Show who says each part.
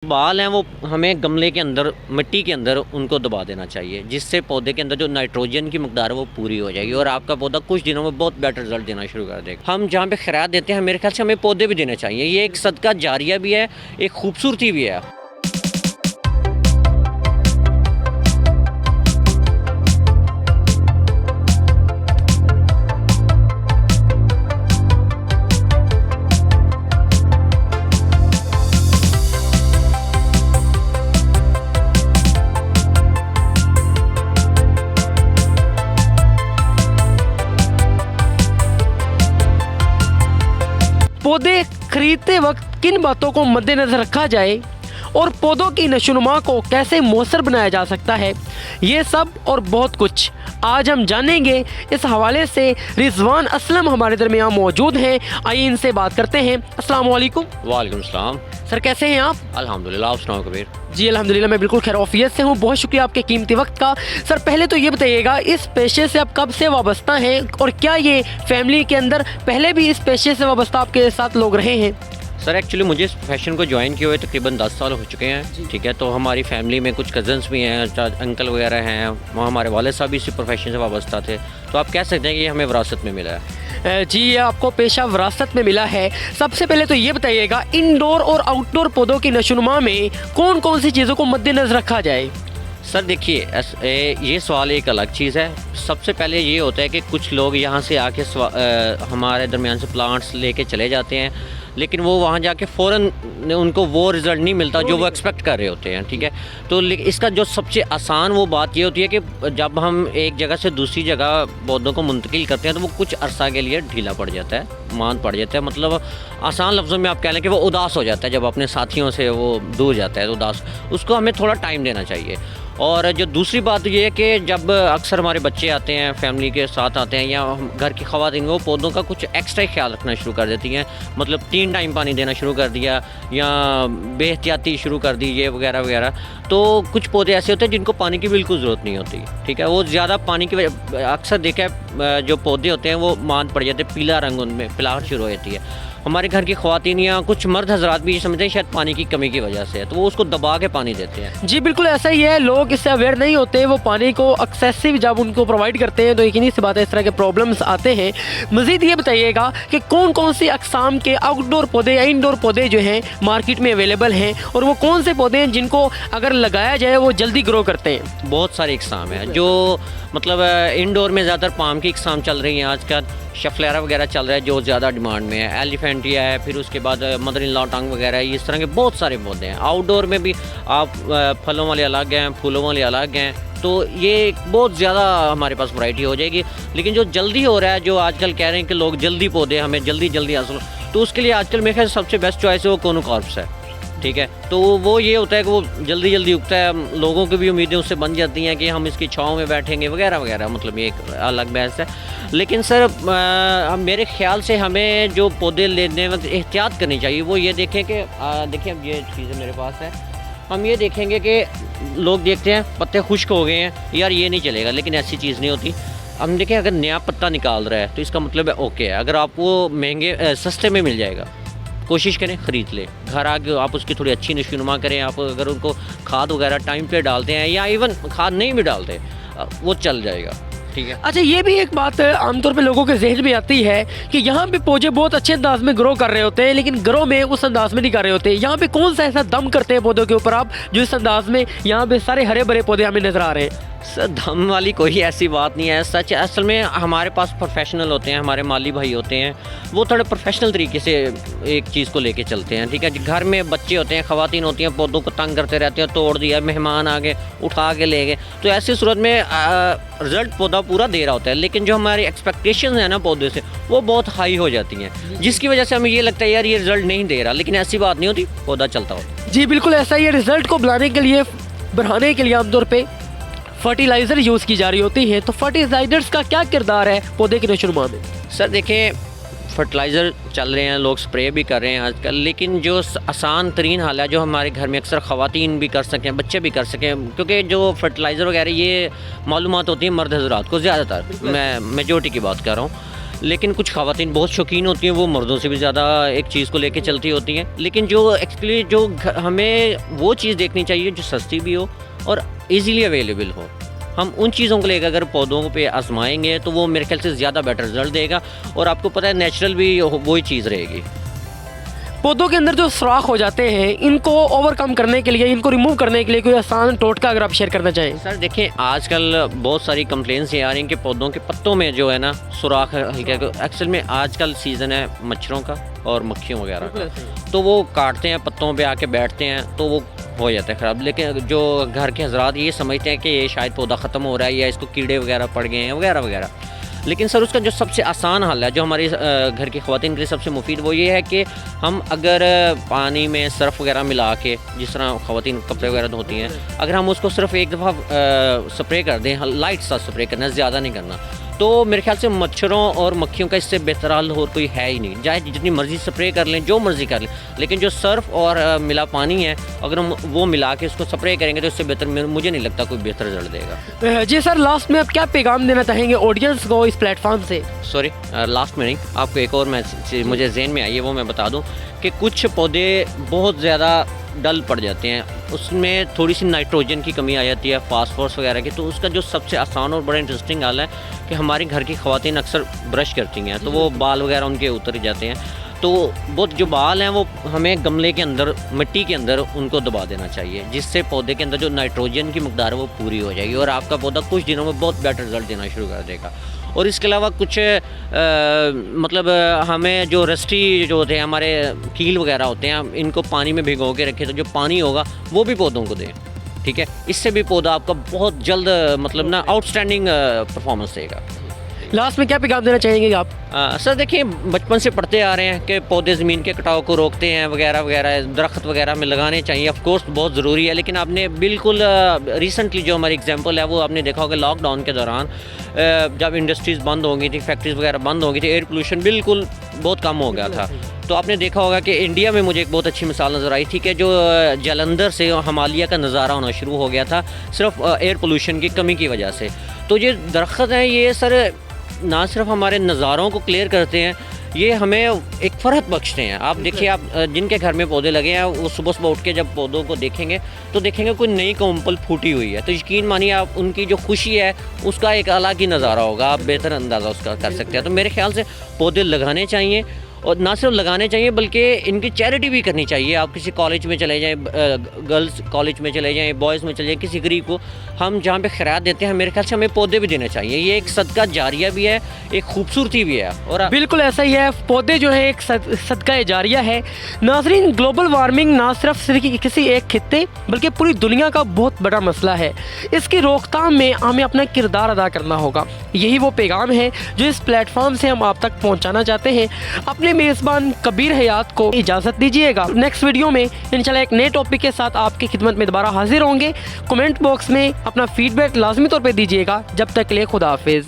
Speaker 1: बाल हैं वो हमें गमले के अंदर मिट्टी के अंदर उनको दबा देना चाहिए, जिससे पौधे के अंदर जो नाइट्रोजन की मकदार है वो पूरी हो जाएगी और आपका पौधा कुछ दिनों में बहुत बेटर रिजल्ट देना शुरू कर देगा। हम जहाँ पे खैरात देते हैं मेरे ख्याल से हमें पौधे भी देने चाहिए। ये एक सदका जारिया भी है, एक खूबसूरती भी है।
Speaker 2: पौधे खरीदते वक्त किन बातों को मद्देनजर रखा जाए और पौधों की नशोनुमा को कैसे मौसर बनाया जा सकता है, ये सब और बहुत कुछ आज हम जानेंगे। इस हवाले से रिजवान असलम हमारे दरमियान मौजूद हैं। आइए इनसे बात करते हैं। अस्सलाम वालेकुम।
Speaker 1: वालेकुम सलाम।
Speaker 2: सर कैसे हैं आप?
Speaker 1: अल्हम्दुलिल्लाह, आप सुनाओ कबीर।
Speaker 2: जी अल्हम्दुलिल्लाह, मैं बिल्कुल खैरियत से हूँ। बहुत शुक्रिया आपके कीमती वक्त का। सर पहले तो ये बताइएगा, इस पेशे से आप कब से वाबस्ता हैं और क्या ये फैमिली के अंदर पहले भी इस पेशे से वाबस्ता आपके साथ लोग रहे हैं?
Speaker 1: सर एक्चुअली मुझे इस प्रोफेशन को ज्वाइन किए हुए तकरीबन 10 साल हो चुके हैं। ठीक है, तो हमारी फैमिली में कुछ कज़न्स भी हैं, अंकल वगैरह हैं, वो हमारे वाले साहब भी इसी प्रोफेशन से वाबस्ता थे। तो आप कह सकते हैं कि ये हमें विरासत में मिला है।
Speaker 2: जी, ये आपको पेशा विरासत में मिला है। सबसे पहले तो ये बताइएगा, इंडोर और आउटडोर पौधों की नशोनुमा में कौन कौन सी चीज़ों को मद्देनजर रखा जाए?
Speaker 1: सर देखिए, ये सवाल एक अलग चीज़ है। सबसे पहले ये होता है कि कुछ लोग यहाँ से आके हमारे दरमियान से प्लांट्स लेके चले जाते हैं, लेकिन वो वहाँ जाके फ़ौरन उनको वो रिज़ल्ट नहीं मिलता जो वो एक्सपेक्ट कर रहे होते हैं। ठीक है, तो इसका जो सबसे आसान वो बात ये होती है कि जब हम एक जगह से दूसरी जगह पौधों को मुंतकिल करते हैं तो वो कुछ अरसा के लिए ढीला पड़ जाता है, मांद पड़ जाता है। मतलब आसान लफ्ज़ों में आप कह लें कि वो उदास हो जाता है। जब अपने साथियों से वो दूर जाता है तो उदास, उसको हमें थोड़ा टाइम देना चाहिए। और जो दूसरी बात ये है कि जब अक्सर हमारे बच्चे आते हैं, फैमिली के साथ आते हैं, या घर की ख़वातीन वो पौधों का कुछ एक्स्ट्रा ख्याल रखना शुरू कर देती हैं। मतलब 3 टाइम पानी देना शुरू कर दिया या बेहतियाती शुरू कर दी, ये वगैरह वगैरह। तो कुछ पौधे ऐसे होते हैं जिनको पानी की बिल्कुल ज़रूरत नहीं होती। ठीक है, वो ज़्यादा पानी की अक्सर देखा है जो पौधे होते हैं वो मांद पड़ जाते हैं, पीला रंग उनमें पिलाहट शुरू हो जाती है। हमारे घर की ख़वातीन या कुछ मर्द हजरात भी ये समझते हैं शायद पानी की कमी की वजह से है, तो वो उसको दबा के पानी देते हैं।
Speaker 2: जी बिल्कुल ऐसा ही है, लोग इससे अवेयर नहीं होते। वो पानी को एक्सेसिव जब उनको प्रोवाइड करते हैं तो यकीनी सी बात है इस तरह के प्रॉब्लम्स आते हैं। मज़ीद ये बताइएगा कि कौन कौन सी अक़साम के आउटडोर पौधे या इंडोर पौधे जो हैं मार्केट में अवेलेबल हैं, और वो कौन से पौधे हैं जिनको अगर लगाया जाए वो जल्दी ग्रो करते हैं?
Speaker 1: बहुत सारे इक़साम हैं। जो मतलब इंडोर में ज़्यादातर पाम की इक़साम चल रही हैं आजकल, शफलेरा वगैरह चल रहा है जो ज़्यादा डिमांड में है, एलिफेंटिया है, फिर उसके बाद मदर इन लॉ टंग वगैरह, इस तरह के बहुत सारे पौधे हैं। आउटडोर में भी आप फलों वाले अलग हैं, फूलों वाले अलग हैं, तो ये बहुत ज़्यादा हमारे पास वैरायटी हो जाएगी। लेकिन जो जल्दी हो रहा है, जो आजकल कह रहे हैं कि लोग जल्दी पौधे हमें जल्दी जल्दी हासिल, तो उसके लिए आजकल मेरे ख्याल सबसे बेस्ट चॉइस है वो कोनोकॉर्प्स है। ठीक है, तो वो ये होता है कि वो जल्दी जल्दी उगता है, लोगों की भी उम्मीदें उससे बन जाती हैं कि हम इसकी छाँव में बैठेंगे वगैरह वगैरह। मतलब ये एक अलग बहस है। लेकिन सर मेरे ख्याल से हमें जो पौधे लेने में एहतियात करनी चाहिए वो ये देखें कि देखिए अब ये चीज़ें मेरे पास है, हम ये देखेंगे कि लोग देखते हैं पत्ते खुश्क हो गए हैं, यार ये नहीं चलेगा, लेकिन ऐसी चीज़ नहीं होती। हम देखें अगर नया पत्ता निकाल रहा है तो इसका मतलब है ओके है। अगर आपको महंगे सस्ते में मिल जाएगा, कोशिश करें ख़रीद लें। घर आके आप उसकी थोड़ी अच्छी नशोनुमा करें। आप अगर उनको खाद वगैरह टाइम पे डालते हैं या इवन खाद नहीं भी डालते, वो चल जाएगा। ठीक है।
Speaker 2: अच्छा, ये भी एक बात आमतौर पे लोगों के जहन में आती है कि यहाँ पे पौधे बहुत अच्छे अंदाज में ग्रो कर रहे होते हैं, लेकिन ग्रो में उस अंदाज में नहीं कर रहे होते। यहाँ पे कौन सा ऐसा दम करते हैं पौधों के ऊपर आप, जो इस अंदाज में यहाँ पे सारे हरे भरे पौधे हमें नजर आ रहे हैं?
Speaker 1: सर दम वाली कोई ऐसी बात नहीं है। सच असल में हमारे पास प्रोफेशनल होते हैं, हमारे माली भाई होते हैं, वो थोड़े प्रोफेशनल तरीके से एक चीज़ को लेके चलते हैं। ठीक है, घर में बच्चे होते हैं, ख़वातीन होती हैं, पौधों को तंग करते रहते हैं, तोड़ दिया, मेहमान आ गए उठा के ले गए, तो ऐसी सूरत में रिज़ल्ट पौधा पूरा दे रहा होता है। लेकिन जो हमारी एक्सपेक्टेशन है ना पौधे से, वो बहुत हाई हो जाती हैं, जिसकी वजह से हमें ये लगता है यार ये रिज़ल्ट नहीं दे रहा, लेकिन ऐसी बात नहीं होती, पौधा चलता होता।
Speaker 2: जी बिल्कुल ऐसा ही है। रिज़ल्ट को बढ़ाने के लिए, बढ़ाने के लिए आमतौर पर फर्टिलाइज़र यूज़ की जा रही होती है, तो फर्टिलाइज़र्स का क्या किरदार है पौधे की नशोनुमा में?
Speaker 1: सर देखें, फर्टिलाइज़र चल रहे हैं, लोग स्प्रे भी कर रहे हैं आजकल, लेकिन जो आसान तरीन हाल है जो हमारे घर में अक्सर ख़वातीन भी कर सकें, बच्चे भी कर सकें, क्योंकि जो फर्टिलाइज़र वगैरह ये मालूमात होती है मर्द हज़रात को ज़्यादातर, मैं मेजॉरिटी की बात कर रहा हूँ लेकिन कुछ ख़वातीन बहुत शौकीन होती हैं, वो मर्दों से भी ज़्यादा एक चीज़ को लेके चलती होती हैं। लेकिन जो एक्चुअली जो हमें वो चीज़ देखनी चाहिए जो सस्ती भी हो और इजीली अवेलेबल हो। हम उन चीज़ों को लेकर अगर पौधों पे आजमाएंगे तो वो मेरे ख्याल से ज़्यादा बेटर रिजल्ट देगा, और आपको पता है नेचुरल भी वही चीज़ रहेगी।
Speaker 2: पौधों के अंदर जो सुराख हो जाते हैं, इनको ओवरकम करने के लिए, इनको रिमूव करने के लिए कोई आसान टोटका अगर आप शेयर करना चाहें।
Speaker 1: सर देखें, आजकल बहुत सारी कंप्लेंट्स ये आ रही हैं कि पौधों के पत्तों में जो है ना सुराख हल्के, एक्चुअल में आजकल सीज़न है मच्छरों का और मक्खियों वगैरह का, तो वो काटते हैं पत्तों पे आके बैठते हैं तो वो हो जाता है ख़राब। लेकिन जो घर के हजरात ये समझते हैं कि ये शायद पौधा ख़त्म हो रहा है या इसको कीड़े वगैरह पड़ गए हैं वगैरह वगैरह, लेकिन सर उसका जो सबसे आसान हल है, जो हमारी घर की ख़वातीन के लिए सबसे मुफीद, वो ये है कि हम अगर पानी में सर्फ़ वगैरह मिला के, जिस तरह ख़वातीन कपड़े वगैरह धोती हैं, अगर हम उसको सिर्फ एक दफ़ा स्प्रे कर दें, लाइट सा स्प्रे करना, ज़्यादा नहीं करना, तो मेरे ख्याल से मच्छरों और मक्खियों का इससे बेहतर हल और कोई है ही नहीं। चाहे जितनी मर्ज़ी स्प्रे कर लें, जो मर्ज़ी कर लें, लेकिन जो सर्फ़ और मिला पानी है, अगर हम वो मिला के उसको स्प्रे करेंगे तो इससे बेहतर मुझे नहीं लगता कोई बेहतर रिजल्ट देगा।
Speaker 2: जी सर, लास्ट में आप क्या पैगाम देना चाहेंगे ऑडियंस को इस प्लेटफॉर्म से?
Speaker 1: सॉरी, लास्ट में नहीं, आपको एक और मुझे ज़हन में आई है, वो मैं बता दूं कि कुछ पौधे बहुत ज़्यादा डल पड़ जाते हैं, उसमें थोड़ी सी नाइट्रोजन की कमी आ जाती है, फास्फोरस वगैरह की, तो उसका जो सबसे आसान और बड़ा इंटरेस्टिंग हाल है कि हमारे घर की ख़वातीन अक्सर ब्रश करती हैं तो वो बाल वगैरह उनके उतर जाते हैं, तो वो जो बाल हैं वो हमें गमले के अंदर, मिट्टी के अंदर उनको दबा देना चाहिए, जिससे पौधे के अंदर जो नाइट्रोजन की मकदार है वो पूरी हो जाएगी और आपका पौधा कुछ दिनों में बहुत बेटर रिजल्ट देना शुरू कर देगा। और इसके अलावा कुछ मतलब हमें जो रस्टी जो होते हैं, हमारे कील वगैरह होते हैं, इनको पानी में भिगो के रखें तो जो पानी होगा वो भी पौधों को दें, ठीक है, इससे भी पौधा आपका बहुत जल्द मतलब ना आउटस्टैंडिंग परफॉर्मेंस देगा।
Speaker 2: लास्ट में क्या पैगाम देना चाहेंगे आप?
Speaker 1: सर देखिए, बचपन से पढ़ते आ रहे हैं कि पौधे ज़मीन के कटाव को रोकते हैं वगैरह वगैरह, दरख्त वगैरह में लगाने चाहिए, ऑफ कोर्स बहुत ज़रूरी है, लेकिन आपने बिल्कुल रिसेंटली जो हमारी एग्जांपल है वो आपने देखा होगा, लॉकडाउन के दौरान जब इंडस्ट्रीज़ बंद हो गई थी, फैक्ट्रीज़ वगैरह बंद हो गई थी, एयर पोल्यूशन बिल्कुल बहुत कम हो गया था। तो आपने देखा होगा कि इंडिया में मुझे एक बहुत अच्छी मिसाल नज़र आई थी कि जो जालंधर से हिमालय का नज़ारा होना शुरू हो गया था सिर्फ एयर पोल्यूशन की कमी की वजह से। तो ये दरख्त हैं, ये सर ना सिर्फ हमारे नज़ारों को क्लियर करते हैं, ये हमें एक फ़रहत बख्शते हैं। आप देखिए, आप जिनके घर में पौधे लगे हैं वो सुबह सुबह उठ के जब पौधों को देखेंगे तो देखेंगे कोई नई कोम्पल फूटी हुई है, तो यकीन मानिए आप उनकी जो खुशी है उसका एक अलग ही नज़ारा होगा, आप बेहतर अंदाज़ा उसका कर सकते हैं। तो मेरे ख्याल से पौधे लगाने चाहिए, और ना सिर्फ लगाने चाहिए बल्कि इनकी चैरिटी भी करनी चाहिए। आप किसी कॉलेज में चले जाएं, गर्ल्स कॉलेज में चले जाएं, बॉयज़ में चले जाएं, किसी गरीब को हम जहाँ पे खैरात देते हैं, मेरे ख्याल से हमें पौधे भी देने चाहिए। ये एक सदका जारिया भी है, एक खूबसूरती भी है। और
Speaker 2: बिल्कुल ऐसा ही है, पौधे जो है एक सदका जारिया है। नाज़रीन, ग्लोबल वार्मिंग ना सिर्फ किसी एक खित्ते बल्कि पूरी दुनिया का बहुत बड़ा मसला है। इसकी रोकथाम में हमें अपना किरदार अदा करना होगा। यही वो पैगाम है जो इस प्लेटफॉर्म से हम आप तक पहुँचाना चाहते हैं। अपने मेज़बान कबीर हयात को इजाज़त दीजिएगा। नेक्स्ट वीडियो में इंशाल्लाह एक नए टॉपिक के साथ आपकी खिदमत में दोबारा हाजिर होंगे। कमेंट बॉक्स में अपना फीडबैक लाजमी तौर पे दीजिएगा। जब तक के लिए खुदा हाफिज़।